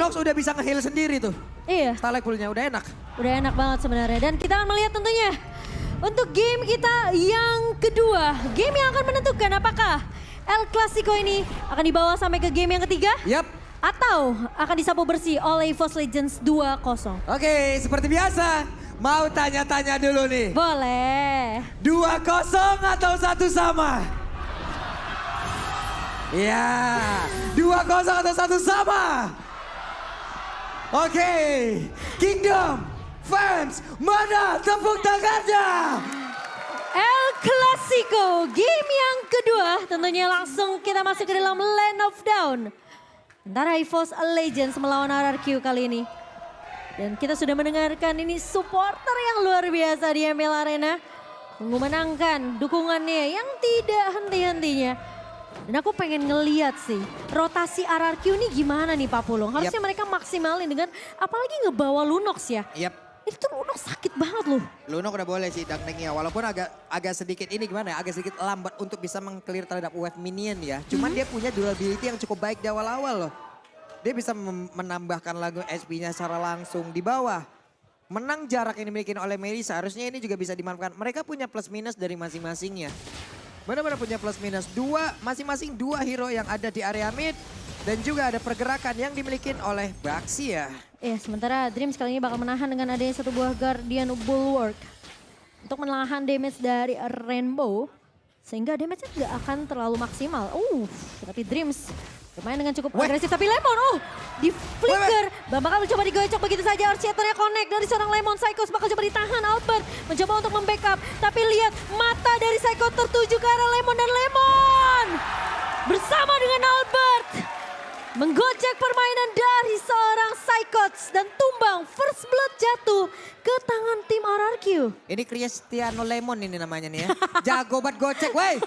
Nox udah bisa nge-heal sendiri tuh. Iya. Starlight Pool-nya udah enak. Udah enak banget sebenarnya. Dan kita akan melihat tentunya untuk game kita yang kedua. Game yang akan menentukan apakah El Clasico ini akan dibawa sampai ke game yang ketiga. Yap. Atau akan disapu bersih oleh EVOS Legends 2-0. Oke, seperti biasa. Mau tanya-tanya dulu nih. Boleh. 2-0 atau 1 sama? Ya, 2-0 atau 1 sama? Oke, Kingdom fans, mana tepuk tangannya? El Clasico game yang kedua tentunya langsung kita masuk ke dalam Land of Dawn. Antara EVOS Legends melawan RRQ kali ini. Dan kita sudah mendengarkan ini supporter yang luar biasa di ML Arena. Memenangkan dukungannya yang tidak henti-hentinya. Dan aku pengen ngeliat sih rotasi RRQ ini gimana nih Pak Pulung. Harusnya mereka maksimalin dengan apalagi ngebawa Lunox ya. Yap. Itu Lunox sakit banget loh. Lunox udah boleh sih Dangdengnya, walaupun agak sedikit ini gimana ya, agak sedikit lambat untuk bisa meng-clear terhadap wave minion ya. Cuman dia punya durability yang cukup baik di awal-awal loh. Dia bisa menambahkan lagu HP-nya secara langsung di bawah. Menang jarak yang dimiliki oleh Mary seharusnya ini juga bisa dimanfaatkan. Mereka punya plus minus dari masing-masingnya. Benar-benar punya plus minus. Masing-masing dua hero yang ada di area mid. Dan juga ada pergerakan yang dimiliki oleh Baxi ya. Sementara Dreams kali ini bakal menahan dengan adanya satu buah Guardian Bulwark. Untuk menahan damage dari Rainbow. Sehingga damage-nya tidak akan terlalu maksimal. Tapi Dreams bermain dengan cukup agresif. Tapi Lemon, di flicker. Bakal mencoba digocok begitu saja. Archeternya connect dari seorang Lemon. Psycho bakal coba ditahan. Albert mencoba untuk membackup. Tapi lihat mata dari Psycho tertuju ke arah Lemon. Dan Lemon bersama dengan Albert menggocek permainan dari seorang Psychots dan tumbang first blood jatuh ke tangan tim RRQ. Ini Cristiano Lemon ini namanya nih ya. Jago banget gocek wey.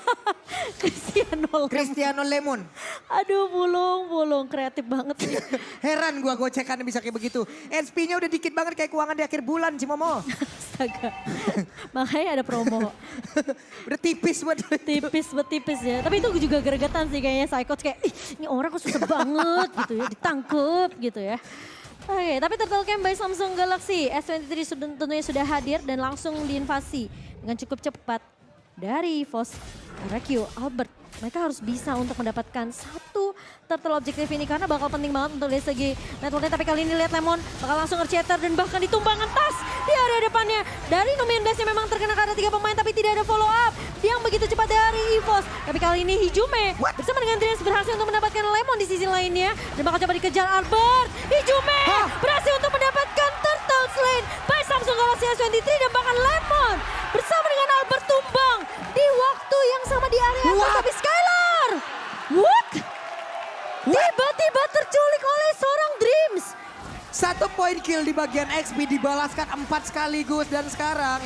Cristiano Lemon. Aduh Pulung kreatif banget. Heran gua gocekannya bisa kayak begitu. HP-nya udah dikit banget kayak keuangan di akhir bulan Cimomo. Astaga. Makanya ada promo. Udah tipis buat. Tipis ya. Tapi itu juga gregetan sih kayaknya Psychots kayak ini orang kok susah banget gitu ya. Ditangkep gitu ya. Oke, tapi Turtle Camp by Samsung Galaxy S23 tentunya sudah hadir dan langsung diinvasi dengan cukup cepat dari EVOS RRQ Albert. Mereka harus bisa untuk mendapatkan satu turtle objektif ini karena bakal penting banget untuk dari segi networknya. Tapi kali ini lihat Lemon bakal langsung nge-chatter dan bahkan ditumbangkan tas di area depannya. Dari Numian Blast memang terkena karena 3 pemain tapi tidak ada follow up yang begitu cepat dari EVOS. Tapi kali ini Hijume bersama dengan Dreams berhasil untuk mendapatkan Lemon di sisi lainnya. Dan bakal coba dikejar Albert. Hijume berhasil untuk mendapatkan Turtle Slain by Samsung Galaxy S23 dan bahkan Lemon bersama dengan Albert tumbang di waktu yang sama di area tapi Skylar. What? Tiba-tiba terculik oleh seorang Dreams. 1 poin kill di bagian XP dibalaskan 4 sekaligus dan sekarang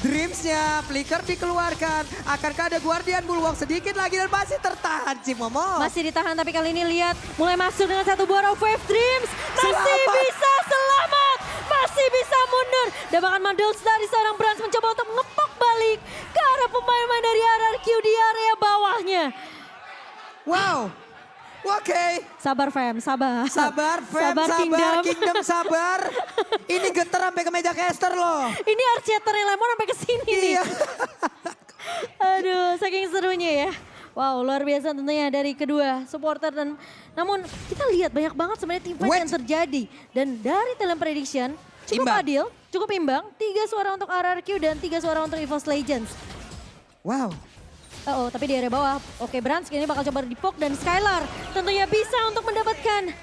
Dreamsnya flicker dikeluarkan. Akankah ada Guardian Bulwark sedikit lagi dan masih tertahan Cimomo. Masih ditahan tapi kali ini lihat mulai masuk dengan satu buah wave Dreams. Masih bisa selamat. Masih bisa mundur. Dan bahkan Mandels dari seorang Brans mencoba untuk ngepok balik ke arah pemain-pemain dari RRQ di area bawahnya. Wow. Oke. Sabar fam, sabar. Sabar fam, sabar. Kingdom sabar. Ini getar sampai ke meja caster loh. Ini Archeternya Lemon sampai ke sini nih. Aduh, saking serunya ya. Wow, luar biasa tentunya dari kedua supporter dan namun kita lihat banyak banget sebenarnya team fight yang terjadi dan dari talent prediction cukup adil, cukup imbang. 3 suara untuk RRQ dan 3 suara untuk EVOS Legends. Wow. Tapi di area bawah. Oke, Brans ini bakal coba dipok dan Skylar tentunya bisa untuk mendapatkan 1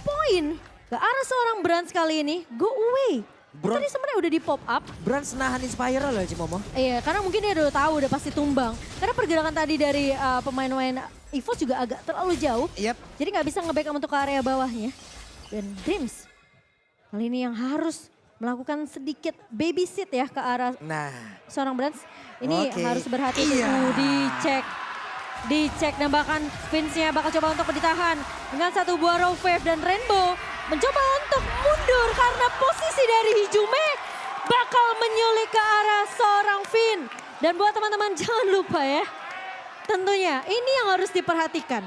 poin ke arah seorang Brans kali ini. Go away. Tadi sebenarnya udah di pop up. Brans nahan Inspiral loh Cimomo. Iya, karena mungkin dia udah tahu udah pasti tumbang. Karena pergerakan tadi dari pemain-pemain EVOS juga agak terlalu jauh. Jadi nggak bisa nge-backup untuk ke area bawahnya. Dan Dreams kali ini yang harus melakukan sedikit babysit ya ke arah seorang Brans. Ini harus berhati-hati. Dicek dan bahkan Vince-nya bakal coba untuk ditahan. Dengan satu buah raw wave dan Rainbow mencoba untuk mundur karena posisi dari Hijume bakal menyulik ke arah seorang Vin. Dan buat teman-teman jangan lupa ya, tentunya ini yang harus diperhatikan.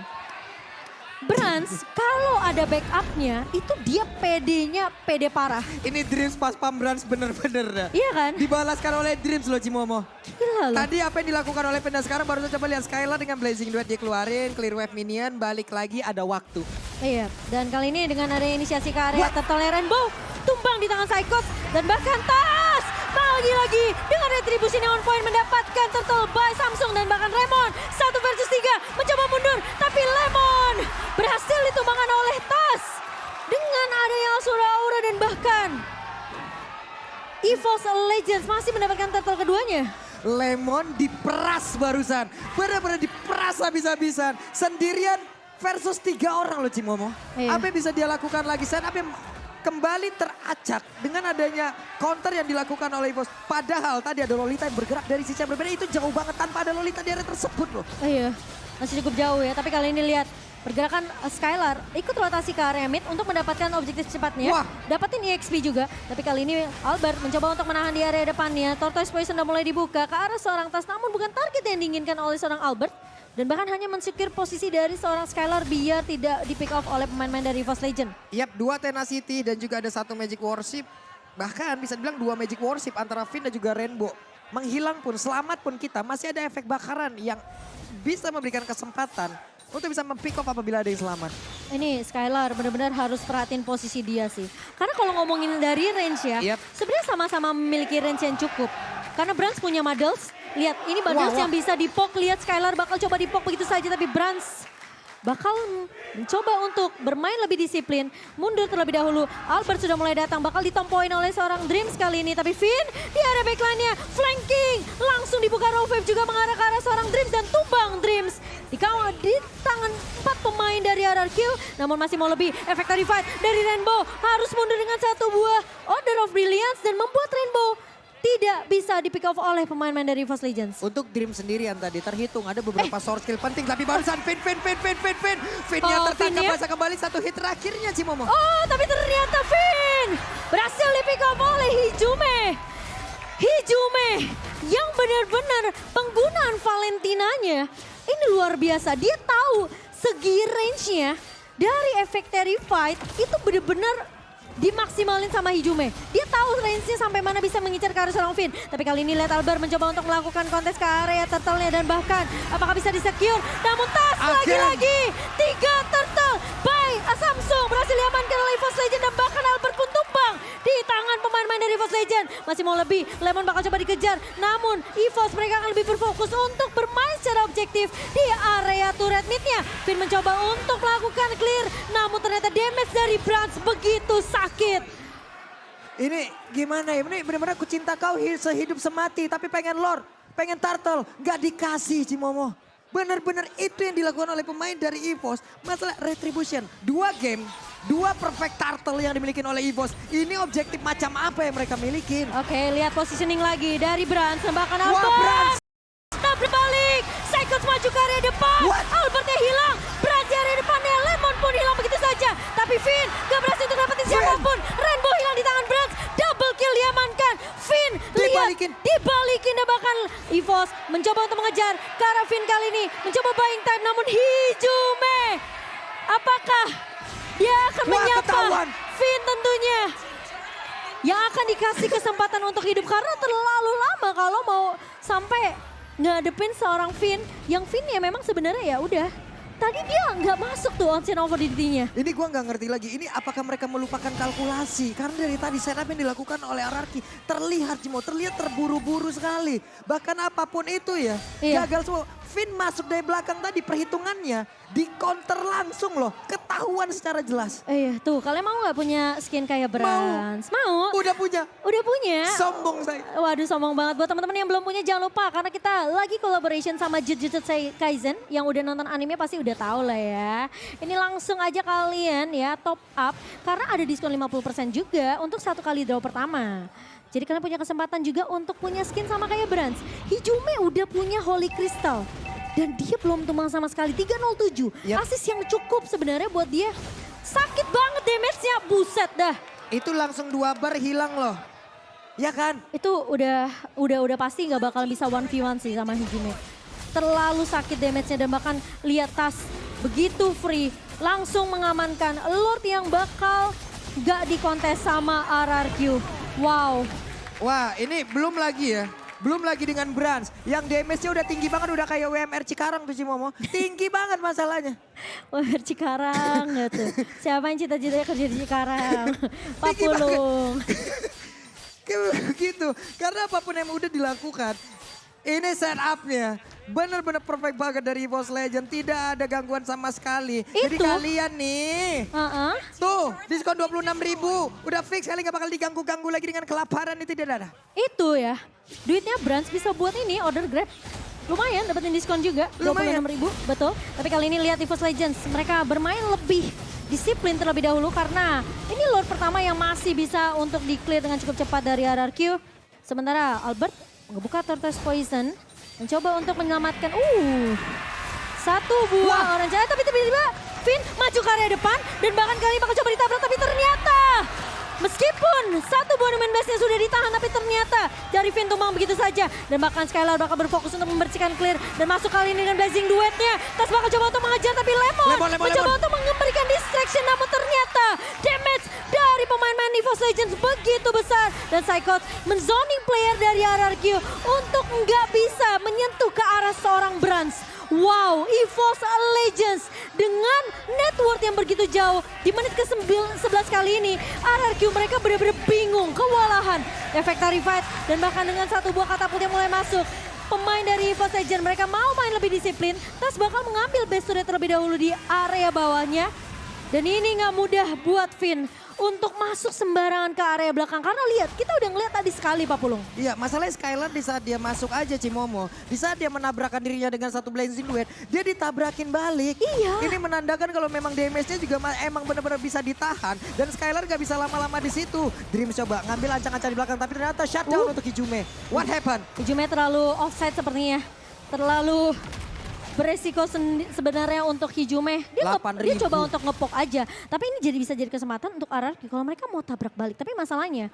Brans kalau ada backupnya itu dia PD-nya PD parah. Ini Dreams pas Pambrans bener-bener dah. Iya kan? Dibalaskan oleh Dreams loh Cimomo. Gila loh. Tadi apa yang dilakukan oleh Penda sekarang baru saja coba lihat Skylar dengan Blazing Duet dia keluarin, clear wave minion, balik lagi ada waktu. Iya, dan kali ini dengan ada inisiasi ke area Turtle Rainbow, tumbang di tangan Psychots dan bahkan Tas lagi-lagi dengan retribusi on point mendapatkan Turtle by Samsung dan bahkan Lemon 1 versus 3 mencoba mundur tapi Lemon berhasil ditumbangkan oleh Tas dengan adanya Asura Aura dan bahkan EVOS Legends masih mendapatkan Turtle keduanya. Lemon diperas barusan, benar-benar diperas habis-habisan, sendirian versus 3 orang loh Cimomo. Iya. Apa yang bisa dia lakukan lagi? Apa yang kembali teracak dengan adanya counter yang dilakukan oleh EVOS. Padahal tadi ada Lolita yang bergerak dari sisi yang berbeda, itu jauh banget tanpa ada Lolita di area tersebut loh. Iya, masih cukup jauh ya, tapi kali ini lihat pergerakan Skylar ikut rotasi ke area mid untuk mendapatkan objektif cepatnya. Wah. Dapatin EXP juga, tapi kali ini Albert mencoba untuk menahan di area depannya. Tortoise Poison sudah mulai dibuka ke arah seorang Tas, namun bukan target yang diinginkan oleh seorang Albert. Dan bahkan hanya mensecure posisi dari seorang Skylar biar tidak di pick off oleh pemain-pemain dari EVOS Legend. Yap, 2 Tenacity dan juga ada 1 Magic Worship. Bahkan bisa dibilang 2 Magic Worship antara Finn dan juga Rainbow. Menghilang pun, selamat pun kita, masih ada efek bakaran yang bisa memberikan kesempatan untuk bisa mempick off apabila ada yang selamat. Ini Skylar benar-benar harus perhatiin posisi dia sih. Karena kalau ngomongin dari range ya, Yep. sebenarnya sama-sama memiliki range yang cukup. Karena Brans punya Muddles, lihat ini Muddles Wah. yang bisa dipok, lihat Skylar bakal coba dipok begitu saja, tapi Brans bakal mencoba untuk bermain lebih disiplin, mundur terlebih dahulu. Albert sudah mulai datang, bakal ditompoin oleh seorang Dreams kali ini. Tapi Finn di area backline-nya, flanking. Langsung dibuka row wave juga mengarah ke arah seorang Dreams dan tumbang Dreams. Dikawal di tangan 4 pemain dari RRQ, namun masih mau lebih. Efek tadi fight dari Rainbow harus mundur dengan 1 buah Order of Brilliance dan membuat Rainbow tidak bisa di pick off oleh pemain-pemain dari EVOS Legends. Untuk Dream sendirian tadi terhitung ada beberapa source skill penting. Tapi barusan Finn. Finn-nya Oh, tertangkap Finn-nya? masa kembali 1 hit terakhirnya Cimomo. Oh, tapi ternyata Finn berhasil di pick off oleh Hijume. Hijume yang benar-benar penggunaan Valentinanya ini luar biasa. Dia tahu segi range-nya dari efek Terrified itu benar-benar dimaksimalin sama Hijume. Dia tahu range-nya sampai mana bisa mengincar ke arah seorang Finn. Tapi kali ini lihat Albert mencoba untuk melakukan kontes ke area turtle-nya dan bahkan apakah bisa disecure. Namun Tas lagi-lagi 3 turtle by Samsung berhasil diamankan oleh EVOS Legend dan bahkan Albert pun tumbang di tangan pemain-pemain dari EVOS Legend. Masih mau lebih, Lemon bakal coba dikejar. Namun EVOS mereka akan lebih berfokus untuk bermain secara objektif di area turret mid-nya. Finn mencoba untuk melakukan clear, namun ternyata damage dari Brans begitu sakit. Ini gimana ya? Ini benar-benar aku cinta kau sehidup semati. Tapi pengen lore, pengen turtle. Gak dikasih Cimomo. Benar-benar itu yang dilakukan oleh pemain dari EVOS. Masalah retribution. 2 game, 2 perfect turtle yang dimiliki oleh EVOS. Ini objektif macam apa yang mereka miliki? Oke, lihat positioning lagi dari Brans. Bahkan Wah, Albert. Brans. Tak berbalik. Psychots maju ke area depan. What? Albertnya hilang. Brans di area depannya. Lemon pun hilang begitu saja. Tapi Finn gak berhasil untuk dapetin siapapun. Rainbow hilang di tangan Brans. Double kill diamankan. Finn Dibalikin. lihat. Dibalikin dan bahkan EVOS mencoba untuk mengejar ke arah Finn kali ini. Mencoba buying time namun Hijume. Apakah dia akan Wah, menyapa ketahuan. Finn tentunya. Yang akan dikasih kesempatan untuk hidup karena terlalu lama kalau mau sampai ngadepin seorang Finn. Yang Finn ya memang sebenarnya ya udah. Tadi dia nggak masuk tuh onsen over DD-nya. Ini gua nggak ngerti lagi. Ini apakah mereka melupakan kalkulasi? Karena dari tadi setup yang dilakukan oleh RRQ terlihat Cimo, terlihat terburu-buru sekali. Bahkan apapun itu ya, Iya. gagal semua. Finn masuk dari belakang tadi perhitungannya di counter langsung loh, ketahuan secara jelas. Iya tuh kalian mau nggak punya skin kayak Brans? Mau? Udah punya, Udah punya? sombong saya. Waduh sombong banget buat teman-teman yang belum punya jangan lupa karena kita lagi collaboration sama Jujutsu Kaisen yang udah nonton anime pasti udah tahu lah ya. Ini langsung aja kalian ya top up karena ada diskon 50% juga untuk 1 kali draw pertama. Jadi kalian punya kesempatan juga untuk punya skin sama kayak Brans. Hijume udah punya Holy Crystal dan dia belum tumbang sama sekali 307. Yap. Asis yang cukup sebenarnya buat dia. Sakit banget damage-nya, buset dah. Itu langsung 2 bar hilang loh. Ya kan? Itu udah pasti nggak bakal bisa 1v1 sih sama Hijume. Terlalu sakit damage-nya dan bahkan lihat Tas begitu free langsung mengamankan Lord yang bakal gak dikontes sama RRQ. Wow. Wah ini belum lagi ya. Belum lagi dengan Brans, yang damage-nya udah tinggi banget, udah kayak WMR Cikarang tuh Cimomo. Tinggi banget masalahnya. WMR Cikarang gitu. Siapa yang cita-citanya kerja di Cikarang? Pak Tinggi Pulung. Kayak gitu, karena apapun yang udah dilakukan, ini setupnya bener-bener perfect banget dari EVOS Legend. Tidak ada gangguan sama sekali. Jadi Itu. kalian nih, tuh diskon 26.000. Udah fix kali gak bakal diganggu-ganggu lagi dengan kelaparan itu tidak ada. Itu ya, duitnya Brans bisa buat ini order Grab. Lumayan dapetin diskon juga, Lumayan. 26.000, betul. Tapi kali ini lihat EVOS Legends, mereka bermain lebih disiplin terlebih dahulu karena ini Lord pertama yang masih bisa untuk di-clear dengan cukup cepat dari RRQ. Sementara Albert ngebuka Tortoise Poison, mencoba untuk menyelamatkan. Satu buah orange, tapi tiba-tiba Finn maju ke area depan dan bahkan kali ini bakal coba ditabrak, tapi ternyata meskipun satu buah Numen Blast-nya sudah ditahan, tapi ternyata dari Finn tumbang begitu saja. Dan bahkan Skylar bakal berfokus untuk membersihkan clear dan masuk kali ini dengan Blazing duetnya. Tas bakal coba untuk mengejar, tapi Lemon mencoba untuk memberikan distraction, namun ternyata damage dari pemain-pemain EVOS Legends begitu besar. Dan Psychot menzoning player dari RRQ untuk nggak bisa menyentuh ke arah seorang Brans. Wow, EVOS Legends dengan net worth yang begitu jauh di menit ke-11 kali ini RRQ mereka benar-benar bingung, kewalahan. Efek Fight dan bahkan dengan satu buah katapult yang mulai masuk. Pemain dari EVOS Legends mereka mau main lebih disiplin. Tas bakal mengambil base turret terlebih dahulu di area bawahnya. Dan ini nggak mudah buat Finn untuk masuk sembarangan ke area belakang. Karena lihat, kita udah ngeliat tadi sekali Pak Pulung. Iya, masalahnya Skylar di saat dia masuk aja Cimomo, di saat dia menabrakkan dirinya dengan satu Blazing Duet, dia ditabrakin balik. Iya. Ini menandakan kalau memang damage-nya juga emang benar-benar bisa ditahan. Dan Skylar gak bisa lama-lama di situ. Dream coba ngambil ancang-ancang di belakang, tapi ternyata shutdown untuk Hijume. What happened? Hijume terlalu offside sepertinya. Terlalu beresiko sebenarnya untuk Hijume. Dia 8.000. coba untuk ngepok aja. Tapi ini jadi bisa jadi kesempatan untuk RRQ kalau mereka mau tabrak balik. Tapi masalahnya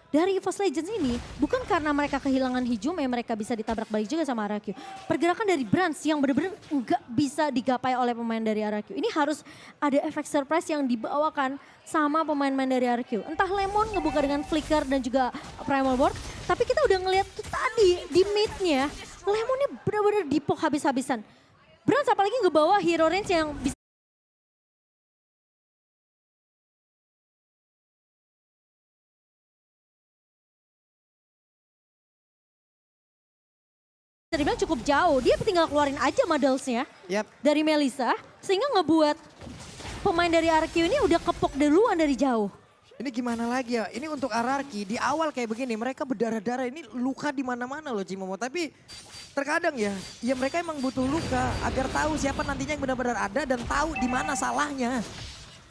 dari EVOS Legends ini bukan karena mereka kehilangan Hijume mereka bisa ditabrak balik juga sama RRQ. Pergerakan dari Brans yang benar-benar nggak bisa digapai oleh pemain dari RRQ. Ini harus ada efek surprise yang dibawakan sama pemain-pemain dari RRQ. Entah Lemon ngebuka dengan Flicker dan juga Primal Ward. Tapi kita udah ngeliat tuh tadi di mid-nya Lemonnya benar-benar dipok habis-habisan. Brans apalagi ngebawa hero range yang bisa dibilang cukup jauh. Dia tinggal keluarin aja modelsnya dari Melissa. Sehingga ngebuat pemain dari RRQ ini udah kepok duluan dari jauh. Ini gimana lagi ya? Ini untuk RRQ di awal kayak begini, mereka berdarah-darah, ini luka di mana-mana loh Cimomo. Tapi terkadang ya mereka emang butuh luka agar tahu siapa nantinya yang benar-benar ada dan tahu di mana salahnya.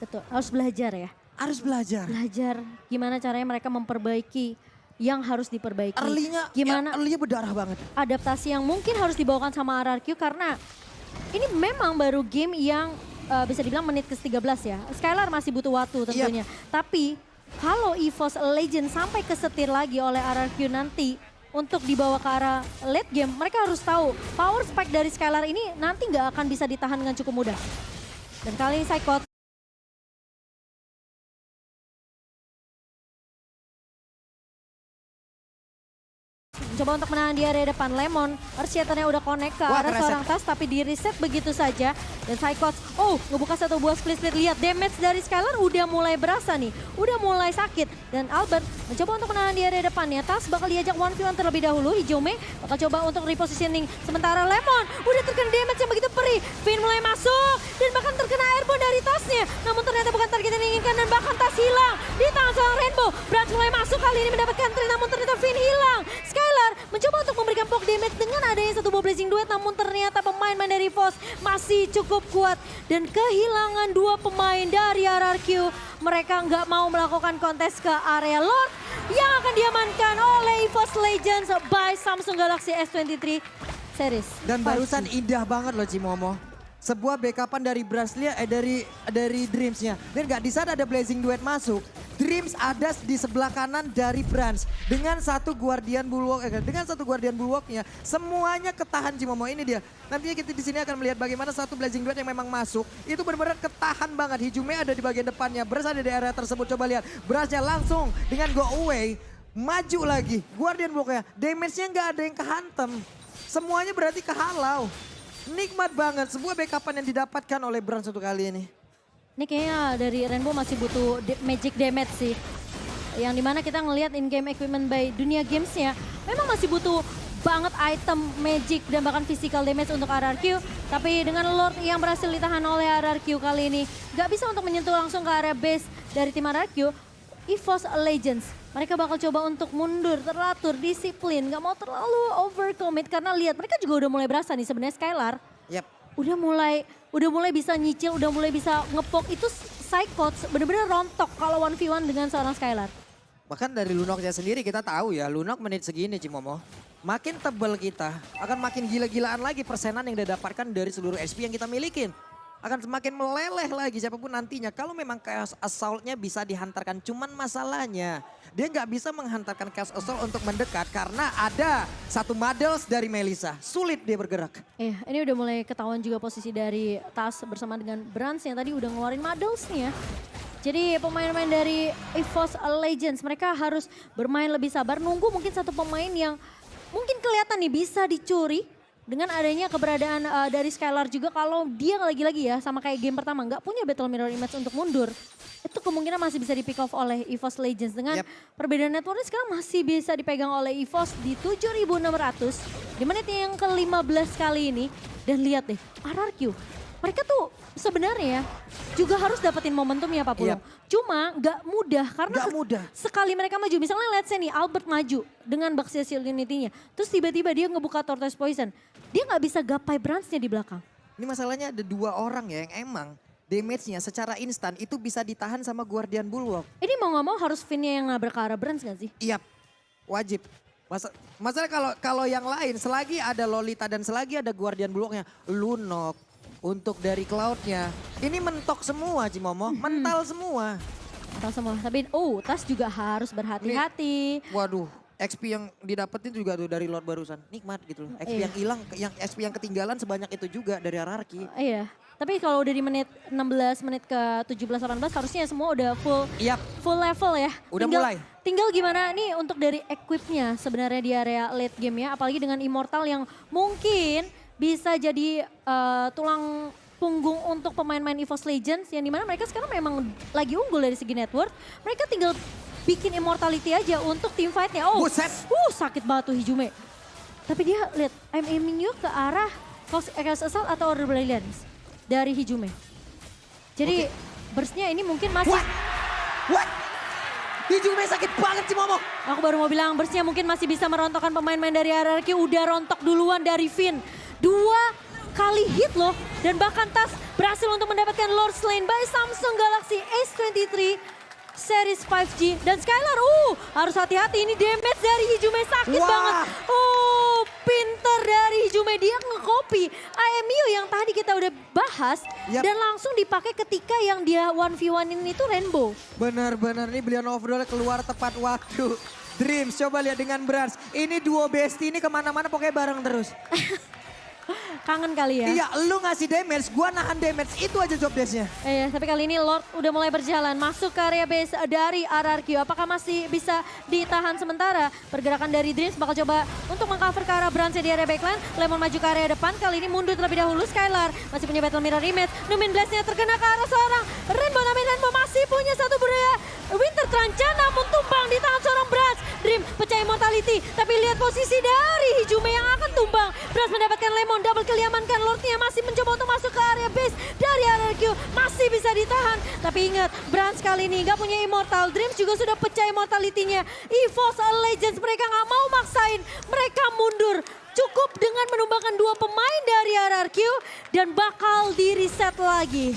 Betul, harus belajar ya. Harus belajar. Belajar gimana caranya mereka memperbaiki yang harus diperbaiki. Early-nya berdarah banget. Adaptasi yang mungkin harus dibawakan sama RRQ karena ini memang baru game yang bisa dibilang menit ke-13 ya. Skylar masih butuh waktu tentunya. Tapi kalau EVOS Legend sampai kesetir lagi oleh RRQ nanti untuk dibawa ke arah late game, mereka harus tahu power spike dari Skylar ini nanti nggak akan bisa ditahan dengan cukup mudah. Dan kali ini Psychot coba untuk menahan di area depan. Lemon, Earthshatternya udah connect ke arah seorang Tas tapi di reset begitu saja. Dan Psychot, ngebuka satu buah split-split. Lihat damage dari Skylar udah mulai berasa nih. Udah mulai sakit. Dan Albert mencoba untuk menahan di area depannya. Tas bakal diajak 1v1 terlebih dahulu. Hijume bakal coba untuk repositioning. Sementara Lemon udah terkena damage yang begitu perih. Finn mulai masuk dan bahkan terkena airborne dari Tasnya. Namun ternyata bukan target yang diinginkan dan bahkan Tas hilang di tangan seorang Rainbow. Brans mulai masuk kali ini mendapatkan trade namun ternyata Finn hilang. Skylar mencoba untuk memberikan poke damage dengan adanya satu buah Blazing Duet, namun ternyata pemain-pemain dari EVOS masih cukup kuat. Dan kehilangan dua pemain dari RRQ, mereka nggak mau melakukan kontes ke area Lord yang akan diamankan oleh EVOS Legends by Samsung Galaxy S23 series. Dan barusan indah banget loh Cimomo. sebuah backupan dari Braslia, dari Dreams-nya. Dan gak di saat ada Blazing Duet masuk, Dreams ada di sebelah kanan dari Brans. Dengan satu Guardian Bulwark-nya, semuanya ketahan Cimomo. Ini dia. Nantinya kita di sini akan melihat bagaimana satu Blazing Duet yang memang masuk, itu benar-benar ketahan banget. Hijume ada di bagian depannya, Brans ada di area tersebut. Coba lihat, Bransnya langsung dengan go away, maju lagi. Guardian Bulwark-nya, damage-nya nggak ada yang kehantem. Semuanya berarti kehalau. Nikmat banget, sebuah backupan yang didapatkan oleh Brans untuk kali ini. Ini kayaknya dari Rainbow masih butuh magic damage sih. Yang dimana kita ngelihat in-game equipment by Dunia Games-nya memang masih butuh banget item magic dan bahkan physical damage untuk RRQ. Tapi dengan Lord yang berhasil ditahan oleh RRQ kali ini, gak bisa untuk menyentuh langsung ke area base dari tim RRQ. EVOS Legends, mereka bakal coba untuk mundur, teratur, disiplin, gak mau terlalu overcommit karena lihat mereka juga udah mulai berasa nih sebenarnya Skylar. Yap. Udah mulai bisa nyicil, udah mulai bisa ngepok, itu Psychots bener-bener rontok kalau 1v1 dengan seorang Skylar. Bahkan dari Lunoknya sendiri kita tahu ya, Lunok menit segini Cimomo. Makin tebal kita, akan makin gila-gilaan lagi persenan yang didapatkan dari seluruh SP yang kita milikin. Akan semakin meleleh lagi siapapun nantinya. Kalau memang Chaos Assault-nya bisa dihantarkan, cuman masalahnya dia nggak bisa menghantarkan Chaos Assault untuk mendekat karena ada satu Muddles dari Melissa. Sulit dia bergerak. Ini udah mulai ketahuan juga posisi dari Tas bersama dengan Brans yang tadi udah ngeluarin Muddles-nya. Jadi pemain-pemain dari EVOS Legends mereka harus bermain lebih sabar, nunggu mungkin satu pemain yang mungkin kelihatan nih bisa dicuri. Dengan adanya keberadaan dari Skylar juga, kalau dia lagi-lagi ya sama kayak game pertama nggak punya Battle Mirror Image untuk mundur. Itu kemungkinan masih bisa di pick off oleh EVOS Legends. Dengan perbedaan networknya sekarang masih bisa dipegang oleh EVOS di 7.600. Di menit yang ke-15 kali ini. Dan lihat deh, RRQ. Mereka tuh sebenarnya juga harus dapetin momentum ya Pak Pulung. Cuma nggak mudah karena sekali mereka maju. Misalnya let's say nih Albert maju dengan Baxia Shield Unity-nya. Terus tiba-tiba dia ngebuka Tortoise Poison. Dia nggak bisa gapai Brans-nya di belakang. Ini masalahnya ada dua orang ya yang emang damage-nya secara instan itu bisa ditahan sama Guardian Bulwark. Ini mau nggak mau harus Finn-nya yang nabrak ke arah Brans nggak sih? Iya, wajib. Masalah kalau yang lain selagi ada Lolita dan selagi ada Guardian Bulwark-nya, Lunok untuk dari Cloud-nya. Ini mentok semua Cimomo, mental semua. Mental semua, tapi Tas juga harus berhati-hati. Waduh, XP yang didapetin juga tuh dari Lord barusan. Nikmat gitu loh. XP yang hilang, yang XP yang ketinggalan sebanyak itu juga dari RRQ. Iya, tapi kalau udah di menit 16, menit ke 17-18 harusnya semua udah full level ya. Udah mulai. Tinggal gimana nih untuk dari equipnya sebenarnya di area late game ya. Apalagi dengan Immortal yang mungkin bisa jadi tulang punggung untuk pemain-pemain EVOS Legends. Yang dimana mereka sekarang memang lagi unggul dari segi network. Mereka tinggal bikin immortality aja untuk team fight-nya. Sakit banget tuh Hijume. Tapi dia lihat, I'm aiming you ke arah Chaos Assault atau Order Brilliance dari Hijume. Jadi burst-nya ini mungkin masih... What? Hijume sakit banget sih Momo. Aku baru mau bilang burst-nya mungkin masih bisa merontokkan pemain-pemain dari RRQ. Udah rontok duluan dari Finn. 2 kali hit loh. Dan bahkan Tas berhasil untuk mendapatkan Lord Slain by Samsung Galaxy S23. Series 5G dan Skylar, harus hati-hati ini damage dari Hijume sakit banget. Pinter dari Hijume, dia nge-copy IMU yang tadi kita udah bahas dan langsung dipakai ketika yang dia 1v1 ini tuh Rainbow. Benar-benar ini Brilliant Overlord keluar tepat waktu. Dreams coba lihat dengan Brans, ini duo bestie ini kemana-mana pokoknya bareng terus. Kangen kali ya. Iya, lu ngasih damage, gua nahan damage, itu aja job desk-nya. Tapi kali ini Lord udah mulai berjalan masuk ke area base dari RRQ. Apakah masih bisa ditahan sementara? Pergerakan dari Dreams bakal coba untuk mengcover ke arah Brans di area backline. Lemon maju ke area depan, kali ini mundur terlebih dahulu. Skylar masih punya Battle Mirror Image. Numin Blast-nya terkena ke arah seorang Rainbow. Namun Rainbow masih punya satu budaya Winter Trance, namun tumbang di tangan seorang Brans. Dream pecah immortality, tapi lihat posisi dari Hijume yang akan tumbang. Brans mendapatkan Lemon, double kill diamankan. Lordnya masih mencoba untuk masuk ke area base dari RRQ. Masih bisa ditahan, tapi ingat Brans kali ini gak punya immortal. Dreams juga sudah pecah immortality-nya. EVOS Legends mereka gak mau maksain, mereka mundur. Cukup dengan menumbangkan 2 pemain dari RRQ dan bakal di-reset lagi.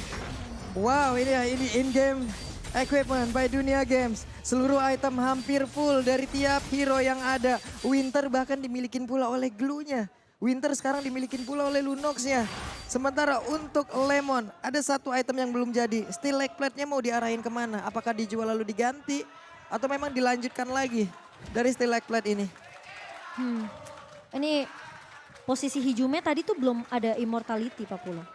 Wow, ini in-game equipment by Dunia Games. Seluruh item hampir full dari tiap hero yang ada. Winter bahkan dimilikin pula oleh glue-nya. Winter sekarang dimilikin pula oleh Lunox ya. Sementara untuk Lemon ada satu item yang belum jadi. Steel leg plate-nya mau diarahin kemana? Apakah dijual lalu diganti? Atau memang dilanjutkan lagi dari steel leg plate ini? Ini posisi Hijume tadi tuh belum ada immortality Pak Pulo.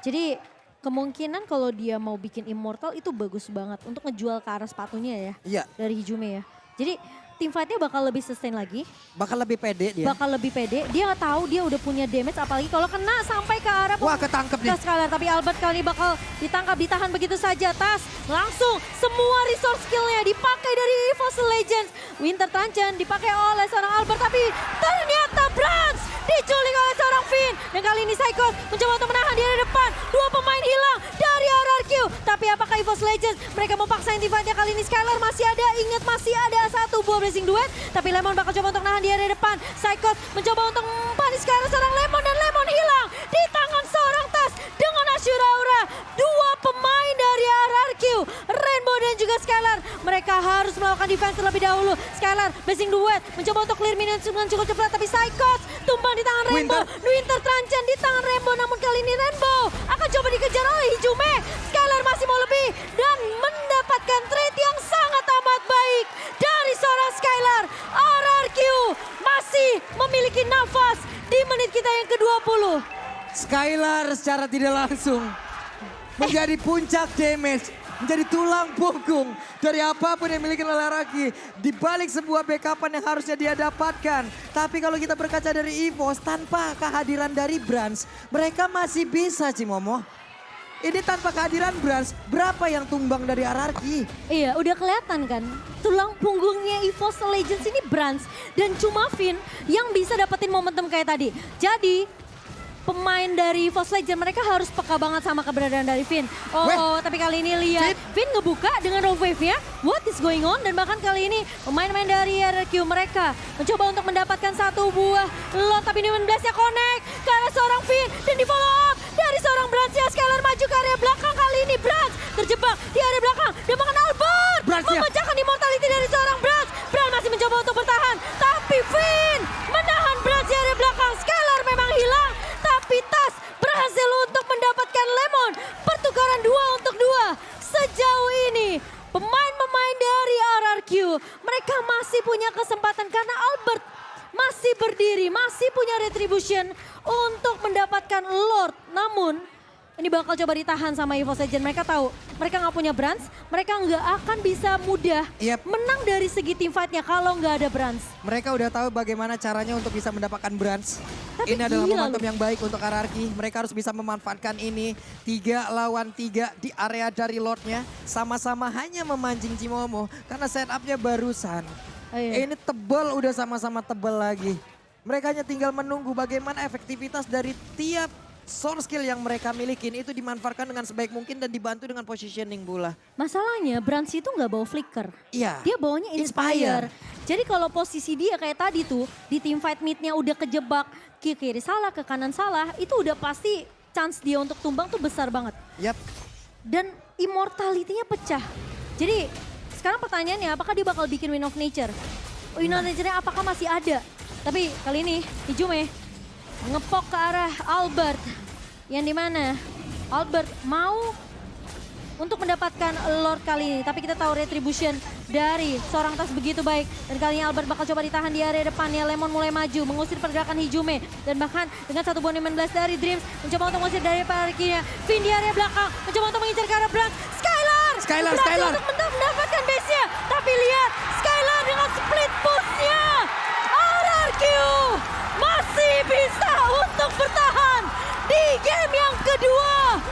Jadi kemungkinan kalau dia mau bikin immortal itu bagus banget untuk ngejual ke arah sepatunya ya. Iya. Dari Hijume ya. Jadi team fight-nya bakal lebih sustain lagi. Bakal lebih pede dia. Bakal lebih pede. Dia nggak tahu dia udah punya damage apalagi kalau kena sampai ke arah Wah ketangkep nih. Scalar. Tapi Albert kali ini bakal ditangkap, ditahan begitu saja. Tas langsung semua resource skill-nya dipakai dari EVOS Legends. Winter Tanchen dipakai oleh seorang Albert tapi ternyata Brans diculik oleh seorang Finn. Dan kali ini Psychos mencoba untuk menahan dia di depan. Dua pemain hilang dari RRQ. Tapi apakah EVOS Legends mereka mau paksain team fight-nya kali ini? Skylar masih ada, ingat masih ada satu buah blessing duet. Tapi Lemon bakal coba untuk nahan dia di depan. Psychos mencoba untuk panis ke arah seorang Lemon dan Lemon hilang di tangan seorang Tas dengan Ashura Aura. Dua pemain dari RRQ, Rainbow dan juga Skylar. Mereka harus melakukan defense terlebih dahulu. Skylar blessing duet mencoba untuk clear minions dengan cukup cepat tapi Psychos tumbang di tangan Rainbow. Winter Tranchen di tangan Rainbow namun kali ini Rainbow akan coba dikejar oleh Hijume. Skylar masih mau lebih dan mendapatkan trade yang sangat amat baik dari seorang Skylar. RRQ masih memiliki nafas di menit kita yang ke-20. Skylar secara tidak langsung menjadi puncak damage, menjadi tulang punggung dari apapun yang dimiliki oleh Araki. Di balik sebuah backupan yang harusnya dia dapatkan. Tapi kalau kita berkaca dari EVOS tanpa kehadiran dari Brans, mereka masih bisa Cimomo. Ini tanpa kehadiran Brans, berapa yang tumbang dari Araki? Iya, udah kelihatan kan. Tulang punggungnya EVOS Legends ini Brans dan cuma Finn yang bisa dapetin momentum kayak tadi. Jadi pemain dari EVOS Legends mereka harus peka banget sama keberadaan dari Finn. Tapi kali ini lihat Finn ngebuka dengan Rogue Wave-nya. What is going on? Dan bahkan kali ini pemain-pemain dari RRQ mereka mencoba untuk mendapatkan satu buah lot. Tapi Newman Blast-nya connect ke arah seorang Finn dan di follow up dari seorang Brans ya. Skylar maju ke area belakang kali ini. Brans terjebak di area belakang dan bahkan Albert memecahkan immortality dari seorang Brans. Brans masih mencoba untuk bertahan. Tapi Finn menahan Brans di area belakang. Skylar memang hilang. Tapi Tas berhasil untuk mendapatkan Lemon. Pertukaran 2 untuk 2. Sejauh ini pemain-pemain dari RRQ mereka masih punya kesempatan karena Albert masih berdiri, masih punya retribution untuk mendapatkan Lord. Namun ini bakal coba ditahan sama EVOS Legends. Mereka tahu mereka nggak punya Brans, mereka nggak akan bisa mudah menang dari segi team fight-nya kalau nggak ada Brans. Mereka udah tahu bagaimana caranya untuk bisa mendapatkan Brans. Tapi ini adalah gila momentum yang baik untuk RRQ. Mereka harus bisa memanfaatkan ini. 3 lawan 3 di area dari Lordnya. Sama-sama hanya memancing Cimomo karena setupnya barusan. Ini tebal, udah sama-sama tebal lagi. Mereka hanya tinggal menunggu bagaimana efektivitas dari tiap source skill yang mereka miliki itu dimanfaatkan dengan sebaik mungkin dan dibantu dengan positioning pula. Masalahnya Brans itu nggak bawa flicker. Iya. Dia bawanya Inspire. Jadi kalau posisi dia kayak tadi tuh di team fight mid-nya udah kejebak ke kiri salah, ke kanan salah, itu udah pasti chance dia untuk tumbang tuh besar banget. Yap. Dan immortality-nya pecah. Jadi sekarang pertanyaannya apakah dia bakal bikin Wind of Nature? Wind of Nature-nya apakah masih ada? Tapi kali ini Hijume ngepok ke arah Albert. Yang dimana Albert mau untuk mendapatkan Lord kali ini. Tapi kita tahu retribution dari seorang Tas begitu baik. Dan kali ini Albert bakal coba ditahan di area depannya. Lemon mulai maju mengusir pergerakan Hijume. Dan bahkan dengan satu buah 16 dari Dreams mencoba untuk mengusir dari parkirnya. Finn di area belakang mencoba untuk mengincar ke arah Brans. Skylar berhasil untuk mendapatkan base-nya. Tapi lihat Skylar dengan split push-nya. RRQ masih bisa untuk bertahan di game yang kedua.